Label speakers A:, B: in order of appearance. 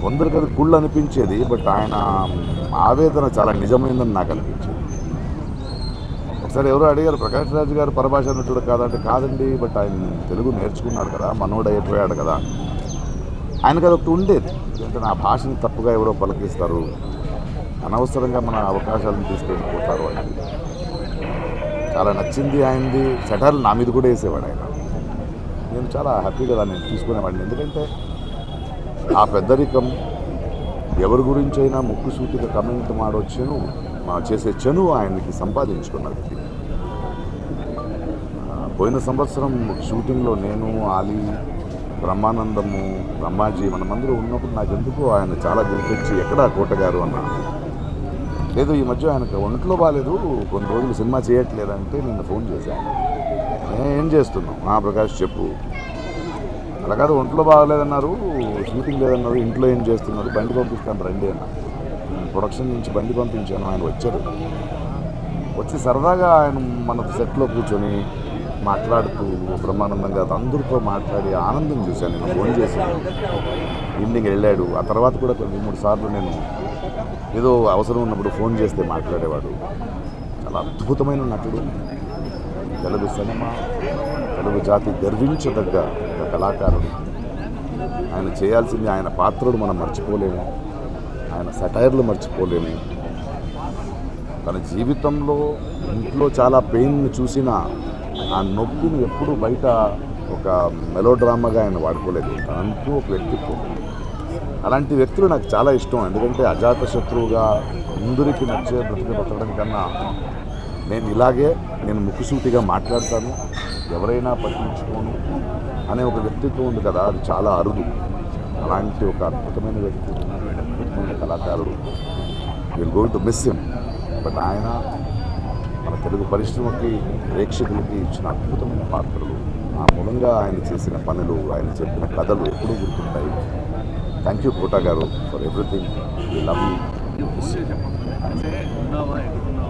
A: కొందరికి అది కుళ్ళు అనిపించేది, బట్ ఆయన ఆవేదన చాలా నిజమైందని నాకు అనిపించేది. ఒకసారి ఎవరో అడిగారు, ప్రకాష్ రాజ్ గారు పరభాష నటుడు కాదంటే, కాదండి, బట్ ఆయన తెలుగు నేర్చుకున్నాడు కదా, మనోడు అయిపోయాడు కదా. ఆయనకు అది ఒకటి ఉండేది, ఎందుకంటే నా భాషని తప్పుగా ఎవరో పలికిస్తారు, అనవసరంగా మన అవకాశాలను తీసుకెళ్ళిపోతారు అనేది చాలా నచ్చింది. ఆయనది సెటర్లు నా మీద కూడా వేసేవాడు ఆయన. నేను చాలా హ్యాపీగా దాన్ని తీసుకునేవాడిని, ఎందుకంటే ఆ పెద్దరికం ఎవరి గురించి అయినా ముక్కుసూటిగా కమెంట్ మాడొచ్చును చేసే చను ఆయనకి సంపాదించుకున్నది. పోయిన సంవత్సరం షూటింగ్లో నేను, ఆలీ, బ్రహ్మానందము, బ్రహ్మాజీ మనమందరూ ఉన్నప్పుడు నాకు ఎందుకు ఆయన చాలా గెలిపించి ఎక్కడా కోటగారు అన్న. లేదు, ఈ మధ్య ఆయనకు ఒంట్లో బాగాలేదు, కొన్ని రోజులు సినిమా చేయట్లేదంటే నిన్న ఫోన్ చేశాను. ఏం చేస్తున్నావు? ప్రకాష్ చెప్పు. అలా కాదు, ఒంట్లో బాగాలేదన్నారు, షూటింగ్ లేదన్నారు, ఇంట్లో ఏం చేస్తున్నారు, బండి పంపిస్తాను రండి అన్న. ప్రొడక్షన్ నుంచి బండి పంపించాను, ఆయన వచ్చారు. వచ్చి సరదాగా ఆయన మన సెట్లో కూర్చొని మాట్లాడుతూ బ్రహ్మానందంగా అందరితో మాట్లాడి ఆనందం చూశాను. నేను ఫోన్ చేశాను, ఈవినింగ్ వెళ్ళాడు. ఆ తర్వాత కూడా కొన్ని 3 సార్లు నేను ఏదో అవసరం ఉన్నప్పుడు ఫోన్ చేస్తే మాట్లాడేవాడు. చాలా అద్భుతమైన నటుడు. తెలుగు సినిమా, తెలుగు జాతి గర్వించదగ్గ ఒక కళాకారుడు. ఆయన చేయాల్సింది, ఆయన పాత్రలు మనం మర్చిపోలేము, ఆయన సెటైర్లు మర్చిపోలేము. తన జీవితంలో ఇంట్లో చాలా పెయిన్ చూసిన ఆ నొప్పిని ఎప్పుడూ బయట ఒక మెలోడ్రామాగా ఆయన వాడుకోలేదు. తనంటూ ఒక వ్యక్తిత్వం. అలాంటి వ్యక్తులు నాకు చాలా ఇష్టం, ఎందుకంటే అజాత శత్రువుగా అందరికీ నచ్చే బతకడం కన్నా నేను ముక్కుసూటిగా మాట్లాడతాను, ఎవరైనా పట్టించుకోను అనే ఒక వ్యక్తిత్వం ఉంది కదా, అది చాలా అరుదు. అలాంటి ఒక అద్భుతమైన వ్యక్తి, అద్భుతమైన కళాకారుడు. Will going to miss him. But ఆయన మన తెలుగు పరిశ్రమకి, ప్రేక్షకులకి ఇచ్చిన అద్భుతమైన పాత్రలు, ఆ మూలంగా ఆయన చేసిన పనులు, ఆయన చెప్పిన కథలు ఎప్పుడూ గుర్తుంటాయి. Thank you Kota garu for everything. We love you.